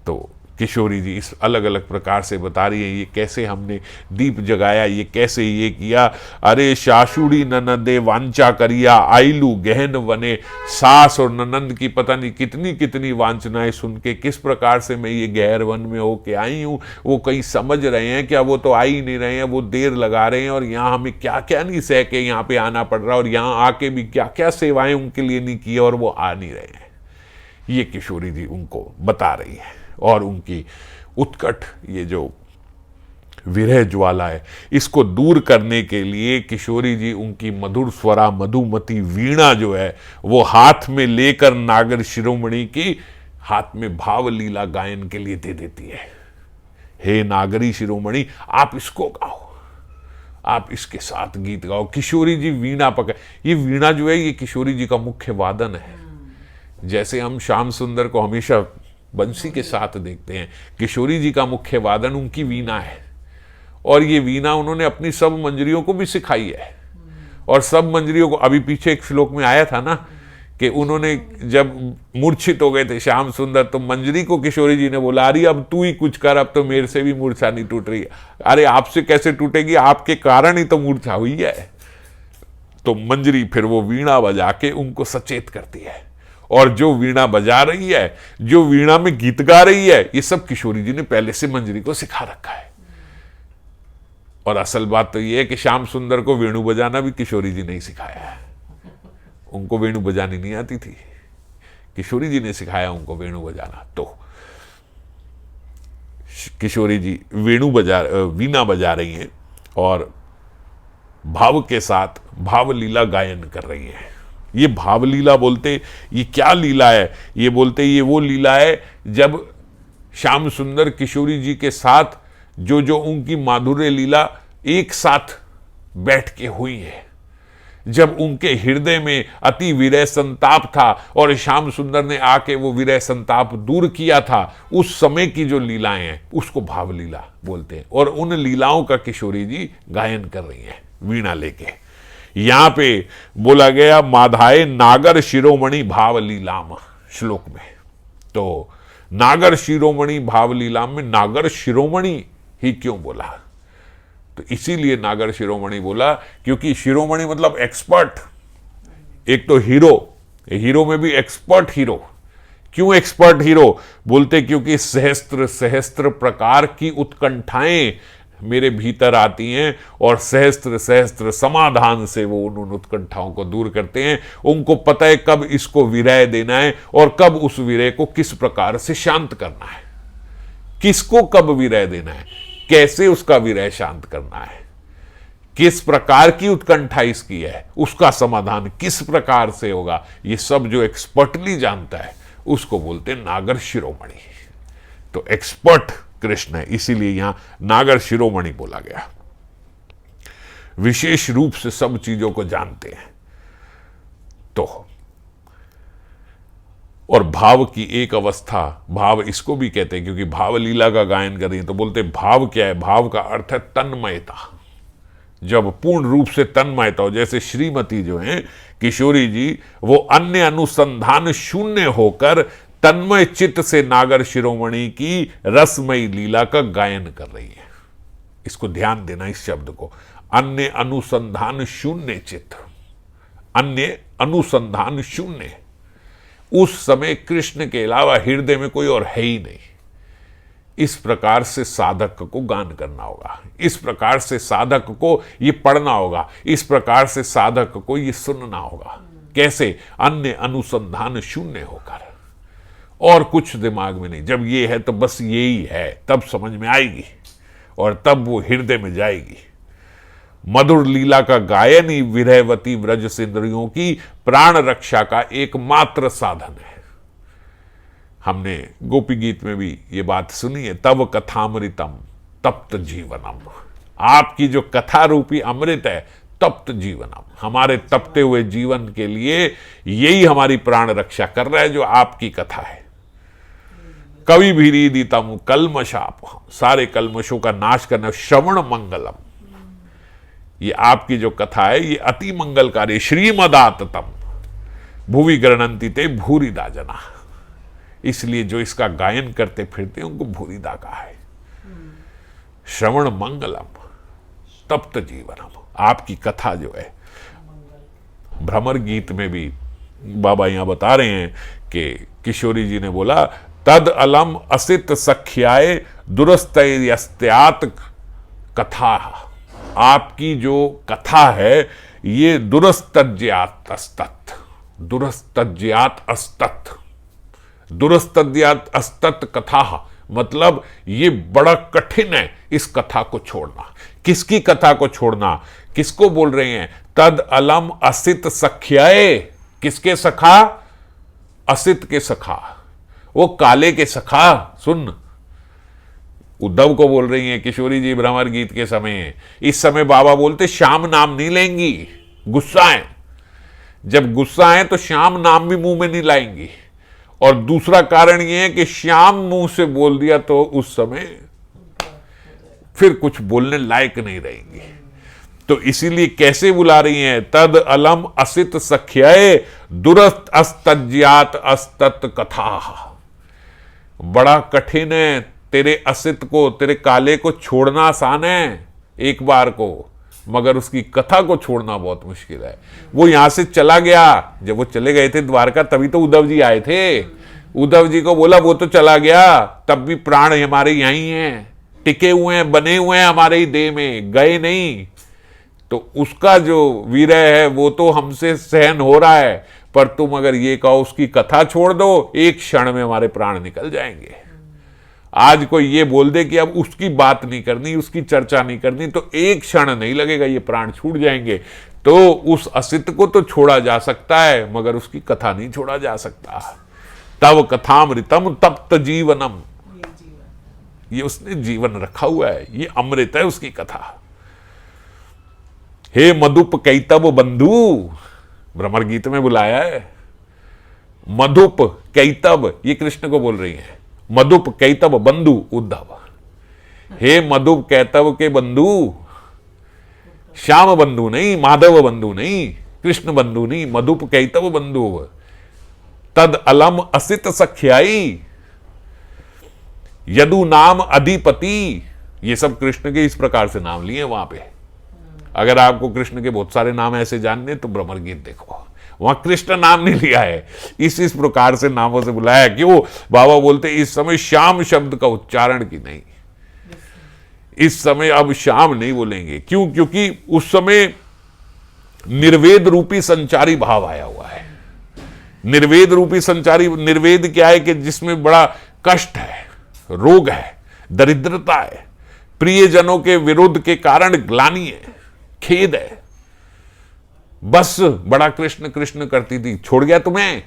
तो किशोरी जी इस अलग अलग प्रकार से बता रही है, ये कैसे हमने दीप जगाया, ये कैसे ये किया। अरे शाशुड़ी ननदे वांछा करिया, आइलू गहन बने। सास और ननंद की पता नहीं कितनी कितनी वांछनाएं सुन के किस प्रकार से मैं ये गहर वन में होके आई हूँ। वो कहीं समझ रहे हैं क्या? वो तो आ ही नहीं रहे हैं, वो देर लगा रहे हैं, और यहाँ हमें क्या क्या नहीं सह के यहाँ पे आना पड़ रहा, और यहाँ आके भी क्या क्या सेवाएं उनके लिए नहीं की, और वो आ नहीं रहे हैं। ये किशोरी जी उनको बता रही है, और उनकी उत्कट ये जो विरह ज्वाला है, इसको दूर करने के लिए किशोरी जी उनकी मधुर स्वरा मधुमती वीणा जो है वो हाथ में लेकर नागर शिरोमणि की हाथ में भाव लीला गायन के लिए दे देती है। हे नागरी शिरोमणि, आप इसको गाओ, आप इसके साथ गीत गाओ। किशोरी जी वीणा पकड़, ये वीणा जो है ये किशोरी जी का मुख्य वादन है। जैसे हम श्याम सुंदर को हमेशा बंसी के साथ देखते हैं, किशोरी जी का मुख्य वादन उनकी वीणा है, और ये वीणा उन्होंने अपनी सब मंजरियों को भी सिखाई है। और सब मंजरियों को, अभी पीछे एक श्लोक में आया था ना कि उन्होंने जब मूर्छित हो गए थे श्याम सुंदर, तो मंजरी को किशोरी जी ने बोला, अरे अब तू ही कुछ कर, अब तो मेरे से भी मूर्छा नहीं टूट रही। अरे आपसे कैसे टूटेगी, आपके कारण ही तो मूर्छा हुई है। तो मंजरी फिर वो वीणा बजा के उनको सचेत करती है, और जो वीणा बजा रही है, जो वीणा में गीत गा रही है, ये सब किशोरी जी ने पहले से मंजरी को सिखा रखा है। और असल बात तो ये है कि श्याम सुंदर को वेणु बजाना भी किशोरी जी ने ही सिखाया है। उनको वेणु बजानी नहीं आती थी, किशोरी जी ने सिखाया उनको वेणु बजाना। तो किशोरी जी वीणा बजा रही हैं और भाव के साथ भाव लीला गायन कर रही हैं। ये भाव लीला बोलते, ये क्या लीला है? ये बोलते ये वो लीला है जब श्याम सुंदर किशोरी जी के साथ जो जो उनकी माधुर्य लीला एक साथ बैठ के हुई है, जब उनके हृदय में अति विरह संताप था और श्याम सुंदर ने आके वो विरह संताप दूर किया था, उस समय की जो लीलाएं हैं उसको भाव लीला बोलते हैं। और उन लीलाओं का किशोरी जी गायन कर रही हैं वीणा लेके। यहां पे बोला गया माधाए नागर शिरोमणि भाव लीलाम श्लोक में। तो नागर शिरोमणि भाव लीलाम में नागर शिरोमणि ही क्यों बोला? तो इसीलिए नागर शिरोमणि बोला क्योंकि शिरोमणि मतलब एक्सपर्ट, एक तो हीरो में भी एक्सपर्ट हीरो। क्यों एक्सपर्ट हीरो बोलते? क्योंकि सहस्त्र सहस्त्र प्रकार की उत्कंठाएं मेरे भीतर आती हैं और सहस्त्र सहस्त्र समाधान से वो उन उत्कंठाओं को दूर करते हैं। उनको पता है कब इसको विरह देना है और कब उस विरह को किस प्रकार से शांत करना है, किसको कब विरह देना है, कैसे उसका विरह शांत करना है, किस प्रकार की उत्कंठा इसकी है, उसका समाधान किस प्रकार से होगा, ये सब जो एक्सपर्टली जानता है उसको बोलते हैं नागर शिरोमणि। तो एक्सपर्ट कृष्ण है, इसीलिए यहां नागर शिरोमणि बोला गया। विशेष रूप से सब चीजों को जानते हैं। तो और भाव की एक अवस्था, भाव इसको भी कहते हैं क्योंकि भाव लीला का गायन कर रही है, तो बोलते भाव क्या है? भाव का अर्थ है तन्मयता। जब पूर्ण रूप से तन्मयता हो, जैसे श्रीमती जो है किशोरी जी, वो अन्य अनुसंधान शून्य होकर तन्मय चित्त से नागर शिरोमणि की रसमयी लीला का गायन कर रही है। इसको ध्यान देना, इस शब्द को, अन्य अनुसंधान शून्य चित्त, अन्य अनुसंधान शून्य। उस समय कृष्ण के अलावा हृदय में कोई और है ही नहीं। इस प्रकार से साधक को गान करना होगा, इस प्रकार से साधक को ये पढ़ना होगा, इस प्रकार से साधक को ये सुनना होगा। कैसे? अन्य अनुसंधान शून्य होकर, और कुछ दिमाग में नहीं। जब ये है तो बस यही है, तब समझ में आएगी और तब वो हृदय में जाएगी। मधुर लीला का गायन ही विरहवती व्रज सिंदरियों की प्राण रक्षा का एकमात्र साधन है। हमने गोपी गीत में भी ये बात सुनी है, तव कथामृतम तप्त जीवनम। आपकी जो कथा रूपी अमृत है, तप्त जीवनम, हमारे तपते हुए जीवन के लिए यही हमारी प्राण रक्षा कर रहा है, जो आपकी कथा है। कवि भी रीदितम कलमशाप, सारे कलमशों का नाश करना। श्रवण मंगलम, ये आपकी जो कथा है ये अति मंगलकारी। श्रीमदाततम भुवि गणन्ति ते भूरिदा जना, इसलिए जो इसका गायन करते फिरते उनको भूरी दागा है। श्रवण मंगलम तप्त जीवनम, आपकी कथा जो है, भ्रमर गीत में भी बाबा यहां बता रहे हैं कि किशोरी जी ने बोला, तद अलम असित सख्याय दुरस्तयात कथा, आपकी जो कथा है ये दुरस्तज्यात अस्तत, दुरस्तज्यात अस्तत, दुरस्तज्यात अस्तत कथा, मतलब ये बड़ा कठिन है इस कथा को छोड़ना। किसकी कथा को छोड़ना? किसको बोल रहे हैं? तद अलम असित सख्याए, किसके सखा? असित के सखा, वो काले के सखा। सुन, उद्धव को बोल रही हैं किशोरी जी भ्रमर गीत के समय। इस समय बाबा बोलते श्याम नाम नहीं लेंगी, गुस्सा है। जब गुस्सा है तो श्याम नाम भी मुंह में नहीं लाएंगी। और दूसरा कारण यह है कि श्याम मुंह से बोल दिया तो उस समय फिर कुछ बोलने लायक नहीं रहेंगी। तो इसीलिए कैसे बुला रही हैं? तद अलम असित सख्याए दुरस्त अस्तज्यात अस्तत कथा, बड़ा कठिन है तेरे असित को, तेरे काले को छोड़ना आसान है एक बार को, मगर उसकी कथा को छोड़ना बहुत मुश्किल है। वो यहां से चला गया, जब वो चले गए थे द्वारका तभी तो उद्धव जी आए थे। उद्धव जी को बोला वो तो चला गया, तब भी प्राण हमारे यहीं हैं, टिके हुए हैं, बने हुए हैं हमारे ही देह में, गए नहीं। तो उसका जो विरह है वो तो हमसे सहन हो रहा है, पर तुम अगर ये कहो उसकी कथा छोड़ दो, एक क्षण में हमारे प्राण निकल जाएंगे। आज कोई ये बोल दे कि अब उसकी बात नहीं करनी, उसकी चर्चा नहीं करनी, तो एक क्षण नहीं लगेगा ये प्राण छूट जाएंगे। तो उस असित को तो छोड़ा जा सकता है, मगर उसकी कथा नहीं छोड़ा जा सकता। तब कथामृतम तप्त जीवनम, ये उसने जीवन रखा हुआ है, ये अमृत है उसकी कथा। हे मधुप कैतव बंधु, भ्रमर गीत में बुलाया है। मधुप कैतव, ये कृष्ण को बोल रही है। मधुप कैतव बंधु उद्धव, हे मधुप कैतव के बंधु, श्याम बंधु नहीं, माधव बंधु नहीं, कृष्ण बंधु नहीं, मधुप कैतव बंधु। तद अलम असित सख्याई यदु नाम अधिपति, ये सब कृष्ण के इस प्रकार से नाम लिए वहां पे। अगर आपको कृष्ण के बहुत सारे नाम ऐसे जानने तो भ्रमर गीत देखो, वहां कृष्ण नाम नहीं लिया है, इस प्रकार से नामों से बुलाया। क्यों? बाबा बोलते इस समय श्याम शब्द का उच्चारण की नहीं, इस समय अब श्याम नहीं बोलेंगे। क्यों? क्योंकि उस समय निर्वेद रूपी संचारी भाव आया हुआ है। निर्वेद रूपी संचारी, निर्वेद क्या है कि जिसमें बड़ा कष्ट है, रोग है, दरिद्रता है, प्रियजनों के विरोध के कारण ग्लानि है, खेद है। बस बड़ा कृष्ण कृष्ण करती थी, छोड़ गया तुम्हें।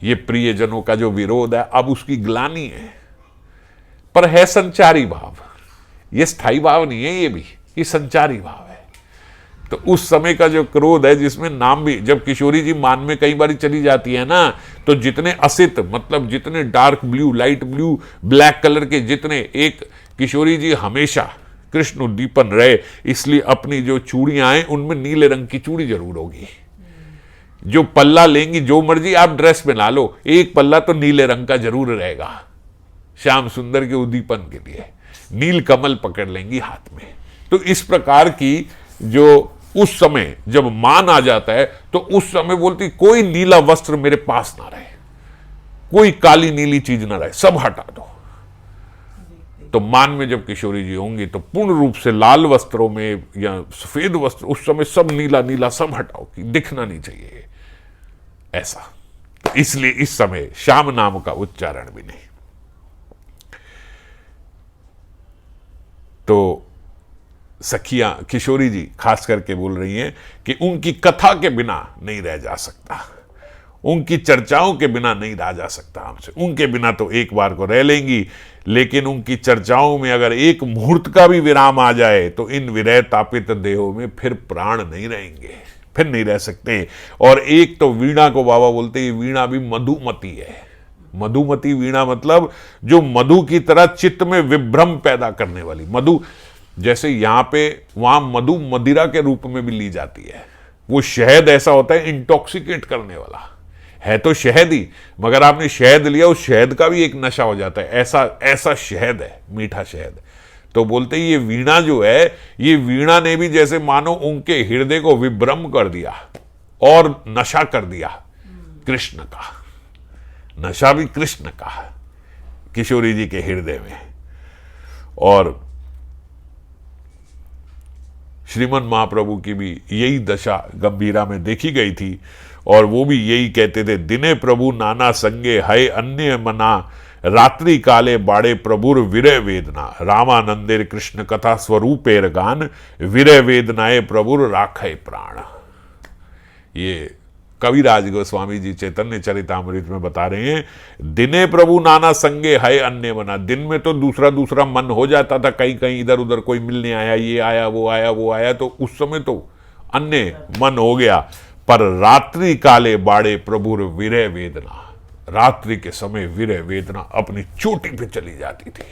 ये प्रियजनों का जो विरोध है अब उसकी ग्लानि है, पर है संचारी भाव, ये स्थायी भाव नहीं है, ये संचारी भाव है। तो उस समय का जो क्रोध है जिसमें नाम भी, जब किशोरी जी मान में कई बार चली जाती है ना, तो जितने असित, मतलब जितने dark blue, light blue, black colour के जितने, एक किशोरी जी हमेशा कृष्ण उद्दीपन रहे, इसलिए अपनी जो चूड़ियां हैं उनमें नीले रंग की चूड़ी जरूर होगी। जो पल्ला लेंगी, जो मर्जी आप ड्रेस में ला लो, एक पल्ला तो नीले रंग का जरूर रहेगा। श्याम सुंदर के उद्दीपन के लिए नील कमल पकड़ लेंगी हाथ में। तो इस प्रकार की जो उस समय जब मान आ जाता है तो उस समय बोलती कोई नीला वस्त्र मेरे पास ना रहे, कोई काली नीली चीज ना रहे, सब हटा दो। तो मान में जब किशोरी जी होंगी तो पूर्ण रूप से लाल वस्त्रों में या सफेद वस्त्र, उस समय सब नीला नीला सब हटाओ कि दिखना नहीं चाहिए ऐसा। तो इसलिए इस समय श्याम नाम का उच्चारण भी नहीं। तो सखियां किशोरी जी खास करके बोल रही हैं कि उनकी कथा के बिना नहीं रह जा सकता, उनकी चर्चाओं के बिना नहीं रहा जा सकता हमसे। उनके बिना तो एक बार को रह लेंगी, लेकिन उनकी चर्चाओं में अगर एक मुहूर्त का भी विराम आ जाए तो इन विरह तापित देहों में फिर प्राण नहीं रहेंगे, फिर नहीं रह सकते। और एक तो वीणा को बाबा बोलते हैं, वीणा भी मधुमती है। मधुमती वीणा मतलब जो मधु की तरह चित्त में विभ्रम पैदा करने वाली। मधु जैसे यहां पे, वहां मधु मदिरा के रूप में भी ली जाती है। वो शहद ऐसा होता है इंटॉक्सिकेट करने वाला, है तो शहद ही, मगर आपने शहद लिया, उस शहद का भी एक नशा हो जाता है, ऐसा ऐसा शहद है, मीठा शहद। तो बोलते ये वीणा जो है, ये वीणा ने भी जैसे मानो उनके हृदय को विभ्रम कर दिया और नशा कर दिया कृष्ण का, नशा भी कृष्ण का किशोरी जी के हृदय में। और श्रीमन महाप्रभु की भी यही दशा गंभीरा में देखी गई थी, और वो भी यही कहते थे, दिने प्रभु नाना संगे है अन्य मना, रात्रि काले बाड़े प्रभुर विरय वेदना, रामानंदेर कृष्ण कथा स्वरूपेर गान, विरय वेदनाए प्रभुर राखे प्राण। ये कविराज गोस्वामी जी चैतन्य चरितामृत में बता रहे हैं, दिने प्रभु नाना संगे है अन्य मना। दिन में तो दूसरा दूसरा मन हो जाता था, कहीं कहीं इधर उधर कोई मिलने आया, ये आया वो आया वो आया, तो उस समय तो अन्य मन हो गया। पर रात्रि काले बाड़े प्रभुर विरय वेदना, रात्रि के समय विरय वेदना अपनी चोटी पे चली जाती थी।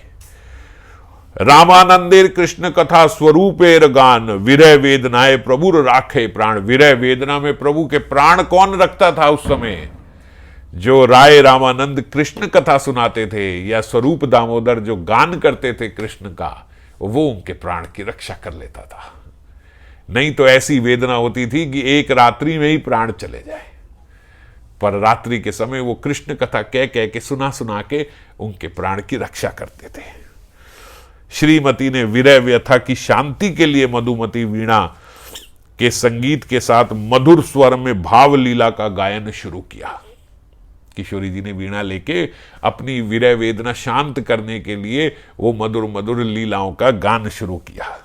रामानंदेर कृष्ण कथा स्वरूपेर गान, विरय वेदनाए प्रभुर राखे प्राण। विरय वेदना में प्रभु के प्राण कौन रखता था उस समय? जो राय रामानंद कृष्ण कथा सुनाते थे, या स्वरूप दामोदर जो गान करते थे कृष्ण का, वो उनके प्राण की रक्षा कर लेता था। नहीं तो ऐसी वेदना होती थी कि एक रात्रि में ही प्राण चले जाए। पर रात्रि के समय वो कृष्ण कथा कह कह के सुना सुना के उनके प्राण की रक्षा करते थे। श्रीमती ने विरह व्यथा की शांति के लिए मधुमती वीणा के संगीत के साथ मधुर स्वर में भाव लीला का गायन शुरू किया। किशोरी जी ने वीणा लेके अपनी विरह वेदना शांत करने के लिए वो मधुर मधुर लीलाओं का गान शुरू किया।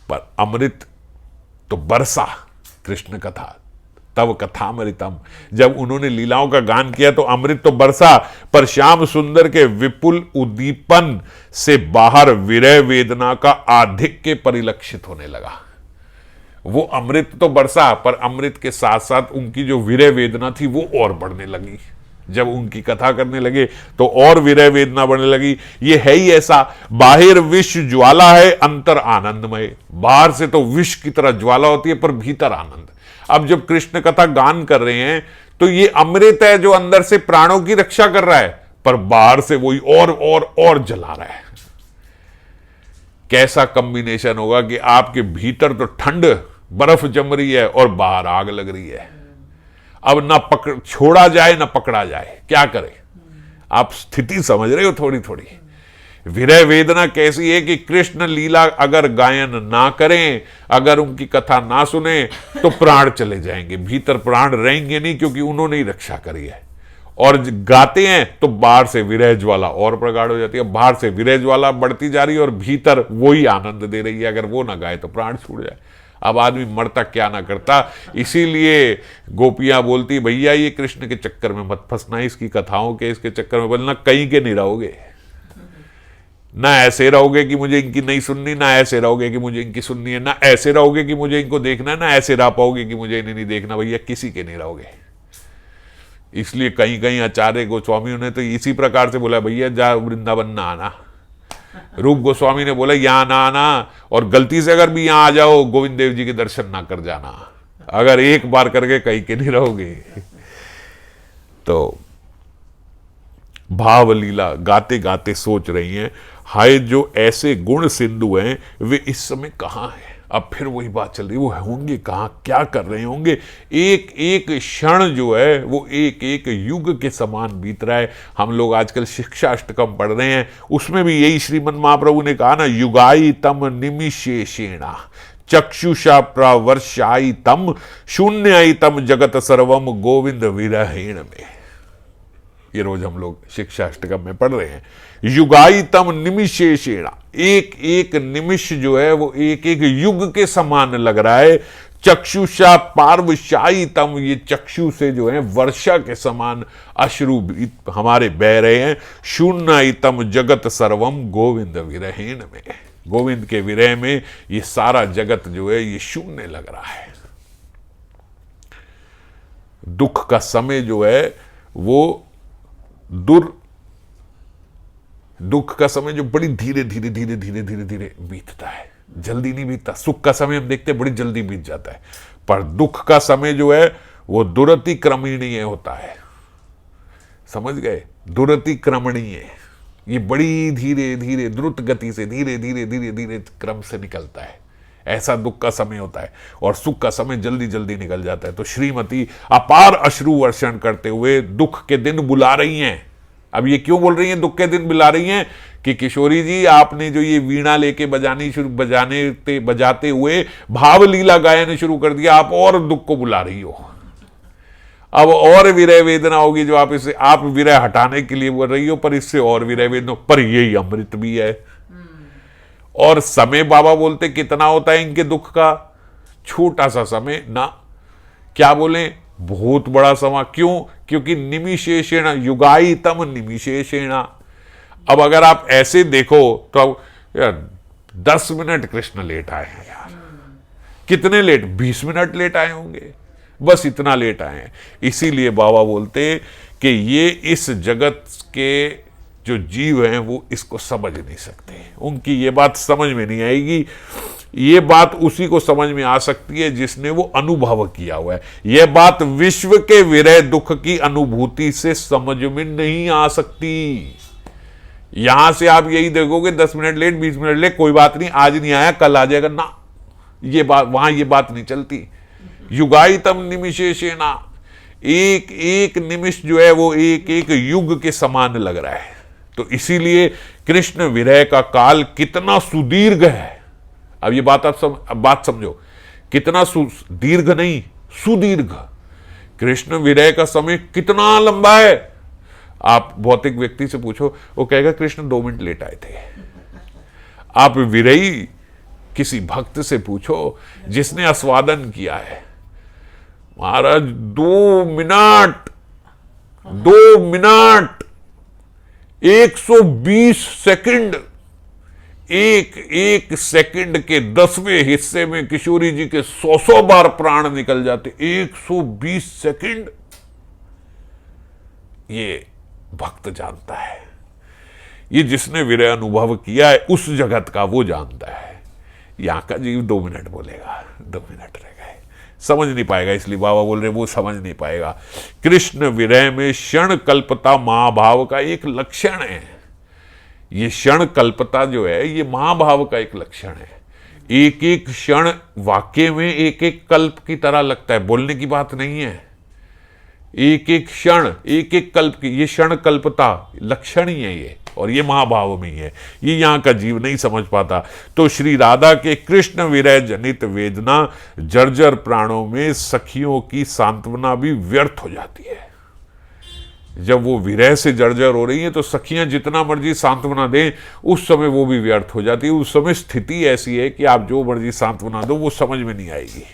पर अमृत तो बरसा कृष्ण कथा, तब कथामृतम। जब उन्होंने लीलाओं का गान किया तो अमृत तो बरसा, पर श्याम सुंदर के विपुल उद्दीपन से बाहर विरह वेदना का आधिक्य परिलक्षित होने लगा। वो अमृत तो बरसा, पर अमृत के साथ साथ उनकी जो विरह वेदना थी वो और बढ़ने लगी। जब उनकी कथा करने लगे तो और विरह वेदना बढ़ने लगी। ये है ही ऐसा, बाहिर विष ज्वाला है, अंतर आनंदमय। बाहर से तो विष की तरह ज्वाला होती है, पर भीतर आनंद। अब जब कृष्ण कथा गान कर रहे हैं तो ये अमृत है जो अंदर से प्राणों की रक्षा कर रहा है, पर बाहर से वही और जला रहा है। कैसा कॉम्बिनेशन होगा कि आपके भीतर तो ठंड बर्फ जम रही है और बाहर आग लग रही है। अब ना छोड़ा जाए ना पकड़ा जाए, क्या करें? आप स्थिति समझ रहे हो थोड़ी थोड़ी। विरह वेदना कैसी है कि कृष्ण लीला अगर गायन ना करें, अगर उनकी कथा ना सुने तो प्राण चले जाएंगे, भीतर प्राण रहेंगे नहीं, क्योंकि उन्होंने ही रक्षा करी है। और गाते हैं तो बाहर से विरह ज्वाला और प्रगाढ़ हो जाती है, बाहर से विरह ज्वाला बढ़ती जा रही है और भीतर वही आनंद दे रही है। अगर वो ना गाए तो प्राण छूट जाए। अब आदमी मरता क्या ना करता। इसीलिए गोपियां बोलती, भैया ये कृष्ण के चक्कर में मत फंसना, इसकी कथाओं के इसके चक्कर में बोलना, कहीं के नहीं रहोगे। ना ऐसे रहोगे कि मुझे इनकी नहीं सुननी, ना ऐसे रहोगे कि मुझे इनकी सुननी है, ना ऐसे रहोगे कि मुझे इनको देखना है, ना ऐसे रह पाओगे कि मुझे इन्हें नहीं देखना। भैया किसी के नहीं रहोगे। इसलिए कहीं कहीं आचार्य गोस्वामी ने तो इसी प्रकार से बोला, भैया जा वृंदावन ना आना। रूप गोस्वामी ने बोला यहां ना आना, और गलती से अगर भी यहां आ जाओ गोविंद देव जी के दर्शन ना कर जाना। अगर एक बार करके कहीं के नहीं रहोगे। तो भाव लीला गाते गाते सोच रही हैं, हाय जो ऐसे गुण सिंधु हैं वे इस समय कहां हैं। अब फिर वही बात चल रही, वो होंगे कहां, क्या कर रहे होंगे। एक एक क्षण जो है वो एक एक युग के समान बीत रहा है। हम लोग आजकल शिक्षा अष्टकम पढ़ रहे हैं, उसमें भी यही श्रीमन महाप्रभु ने कहा ना, युगाई तम निमिषेषेणा चक्षुषा प्रवर्षाई तम शून्याई तम जगत सर्वम गोविंद विरहेण में। ये रोज हम लोग शिक्षा अष्टकम में पढ़ रहे हैं। युगाई तम निमिषेषेणा, एक एक निमिष जो है वो एक एक युग के समान लग रहा है। चक्षुषा पार्वशाई तम, ये चक्षु से जो है वर्षा के समान अश्रु हमारे बह रहे हैं। शून्य तम जगत सर्वम गोविंद विरहेण में, गोविंद के विरह में ये सारा जगत जो है ये शून्य लग रहा है। दुख का समय जो है वो दुख का समय जो बड़ी धीरे धीरे धीरे धीरे धीरे धीरे बीतता है, जल्दी नहीं बीतता। सुख का समय हम देखते हैं बड़ी जल्दी बीत जाता है, पर दुख का समय जो है वो दुरतिक्रमणीय होता है। समझ गए? दुरतिक्रमणीय, ये बड़ी धीरे धीरे द्रुत गति से धीरे धीरे धीरे धीरे क्रम से निकलता है। ऐसा दुख का समय होता है और सुख का समय जल्दी जल्दी निकल जाता है। तो श्रीमती अपार अश्रु वर्षण करते हुए दुख के दिन बुला रही हैं। अब ये क्यों बोल रही हैं दुख के दिन बुला रही हैं? कि किशोरी जी, आपने जो ये वीणा लेके बजाते हुए भावलीला गायन शुरू कर दिया, आप और दुख को बुला रही हो। अब और विरह वेदना होगी जो आप विरह हटाने के लिए बोल रही हो, पर इससे और विरह वेदना, पर यही अमृत भी है। और समय बाबा बोलते कितना होता है इनके दुख का? छोटा सा समय ना, क्या बोले, बहुत बड़ा समय। क्यों? क्योंकि निमिषेषेण युगायितम निमिषेषेण। अब अगर आप ऐसे देखो तो यार 10 मिनट कृष्ण लेट आए हैं यार। कितने लेट? 20 मिनट लेट आए होंगे, बस इतना लेट आए हैं। इसीलिए बाबा बोलते कि ये इस जगत के जो जीव हैं वो इसको समझ नहीं सकते, उनकी ये बात समझ में नहीं आएगी। ये बात उसी को समझ में आ सकती है जिसने वो अनुभव किया हुआ है। यह बात विश्व के विरह दुख की अनुभूति से समझ में नहीं आ सकती। यहां से आप यही देखोगे 10 मिनट लेट, 20 मिनट लेट, कोई बात नहीं, आज नहीं आया कल आ जाएगा ना, ये बात वहां ये बात नहीं चलती। युगायितम निमिषेषेण, एक एक निमिष जो है वो एक एक युग के समान लग रहा है। तो इसीलिए कृष्ण विरह का काल कितना सुदीर्घ है। अब ये बात अब बात समझो, कितना दीर्घ नहीं, सुदीर्घ। कृष्ण विरह का समय कितना लंबा है। आप भौतिक व्यक्ति से पूछो, वो कहेगा कृष्ण 2 मिनट लेट आए थे। आप विरही किसी भक्त से पूछो जिसने आस्वादन किया है, महाराज 2 मिनट 120 सेकंड, एक सेकंड के 10वें हिस्से में किशोरी जी के 100 बार प्राण निकल जाते। 120 सेकंड, ये भक्त जानता है। ये जिसने विरह अनुभव किया है उस जगत का वो जानता है। यहां का जीव 2 मिनट बोलेगा, 2 मिनट रह गए, समझ नहीं पाएगा। इसलिए बाबा बोल रहे वो समझ नहीं पाएगा। कृष्ण विरह में क्षण कल्पता महाभाव का एक लक्षण है। ये क्षण कल्पता जो है ये महाभाव का एक लक्षण है। एक एक क्षण वाक्य में एक एक कल्प की तरह लगता है, बोलने की बात नहीं है। एक एक क्षण एक एक कल्प की, ये क्षण कल्पता लक्षण ही है ये, और ये महाभाव में ही है। ये यहां का जीव नहीं समझ पाता। तो श्री राधा के कृष्ण विरह जनित वेदना जर्जर प्राणों में सखियों की सांत्वना भी व्यर्थ हो जाती है। जब वो विरह से जर्जर हो रही हैं तो सखियां जितना मर्जी सांत्वना दें उस समय वो भी व्यर्थ हो जाती है। उस समय स्थिति ऐसी है कि आप जो मर्जी सांत्वना दो वो समझ में नहीं आएगी।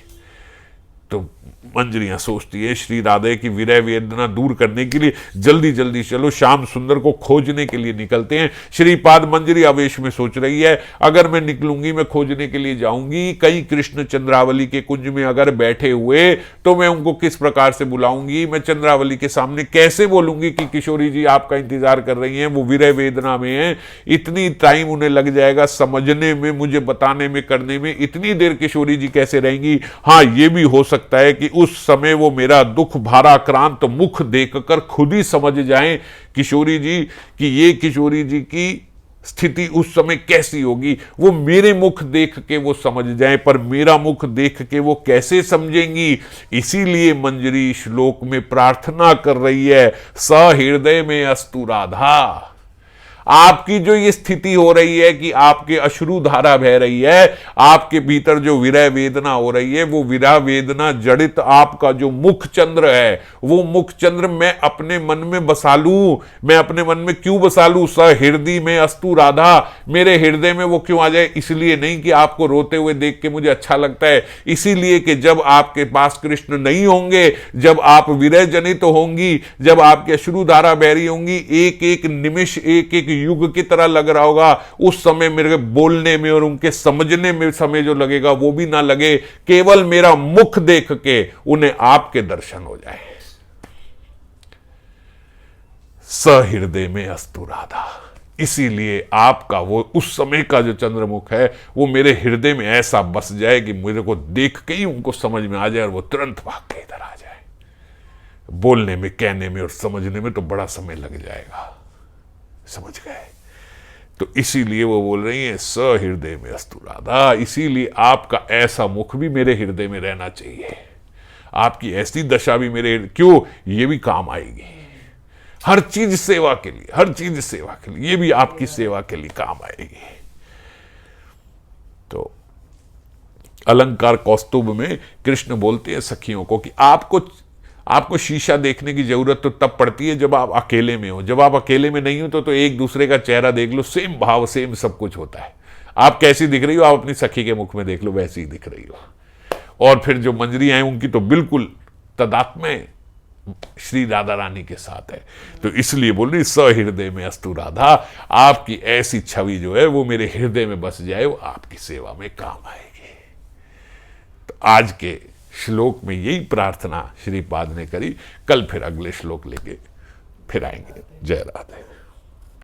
तो मंजरियां सोचती है श्री राधे की विरह वेदना दूर करने के लिए जल्दी जल्दी चलो श्याम सुंदर को खोजने के लिए निकलते हैं। श्रीपाद मंजरी आवेश में सोच रही है, अगर मैं निकलूंगी, मैं खोजने के लिए जाऊंगी, कहीं कृष्ण चंद्रावली के कुंज में अगर बैठे हुए तो मैं उनको किस प्रकार से बुलाऊंगी, मैं चंद्रावली के सामने कैसे बोलूंगी कि किशोरी जी आपका इंतजार कर रही हैं, वो विरह वेदना में है। इतनी टाइम उन्हें लग जाएगा समझने में, मुझे बताने में, करने में। इतनी देर किशोरी जी कैसे रहेंगी? हाँ, ये भी हो सकता है कि उस समय वो मेरा दुख भाराक्रांत मुख देखकर खुद ही समझ जाएं किशोरी जी कि ये किशोरी जी की स्थिति उस समय कैसी होगी। वो मेरे मुख देख के वो समझ जाएं, पर मेरा मुख देख के वो कैसे समझेंगी? इसीलिए मंजरी श्लोक में प्रार्थना कर रही है, सहृदय में अस्तु राधा। आपकी जो ये स्थिति हो रही है कि आपके अश्रु धारा बह रही है, आपके भीतर जो विरह वेदना हो रही है, वो विरह वेदना जड़ित आपका जो मुख चंद्र है, वो मुख चंद्र मैं अपने मन में बसा लूं। मैं अपने मन में क्यों बसा लूं? सहृदय में अस्तु राधा, मेरे हृदय में वो क्यों आ जाए? इसलिए नहीं कि आपको रोते हुए देख के मुझे अच्छा लगता है, इसीलिए कि जब आपके पास कृष्ण नहीं होंगे, जब आप विरह जनित होंगी, जब आपके अश्रु धारा बह रही होंगी, एक एक निमिष एक एक युग की तरह लग रहा होगा। उस समय मेरे बोलने में और उनके समझने में समय जो लगेगा वो भी ना लगे, केवल मेरा मुख देख के उन्हें आपके दर्शन हो जाए। सहृदय में अस्तु राधा। इसीलिए आपका वो उस समय का जो चंद्रमुख है वो मेरे हृदय में ऐसा बस जाए कि मेरे को देख के ही उनको समझ में आ जाए और वो तुरंत भाग के इधर आ जाए। बोलने में, कहने में और समझने में तो बड़ा समय लग जाएगा। समझ गए? तो इसीलिए वो बोल रही है सहृदय में अस्तु राधा, इसीलिए आपका ऐसा मुख भी मेरे हृदय में रहना चाहिए, आपकी ऐसी दशा भी मेरे क्यों, ये भी काम आएगी। हर चीज सेवा के लिए, हर चीज सेवा के लिए, ये भी आपकी सेवा के लिए काम आएगी। तो अलंकार कौस्तुभ में कृष्ण बोलते हैं सखियों को कि आपको शीशा देखने की जरूरत तो तब पड़ती है जब आप अकेले में हो। जब आप अकेले में नहीं हो तो एक दूसरे का चेहरा देख लो, सेम भाव, सेम सब कुछ होता है। आप कैसी दिख रही हो, आप अपनी सखी के मुख में देख लो, वैसी ही दिख रही हो। और फिर जो मंजरियां हैं उनकी तो बिल्कुल तदात्म्य श्री राधा रानी के साथ है। तो इसलिए बोल रही सहृदय में अस्तु राधा, आपकी ऐसी छवि जो है वो मेरे हृदय में बस जाए, वो आपकी सेवा में काम आएगी। तो आज के श्लोक में यही प्रार्थना श्रीपाद ने करी। कल फिर अगले श्लोक लेके फिर आएंगे। जय राधे।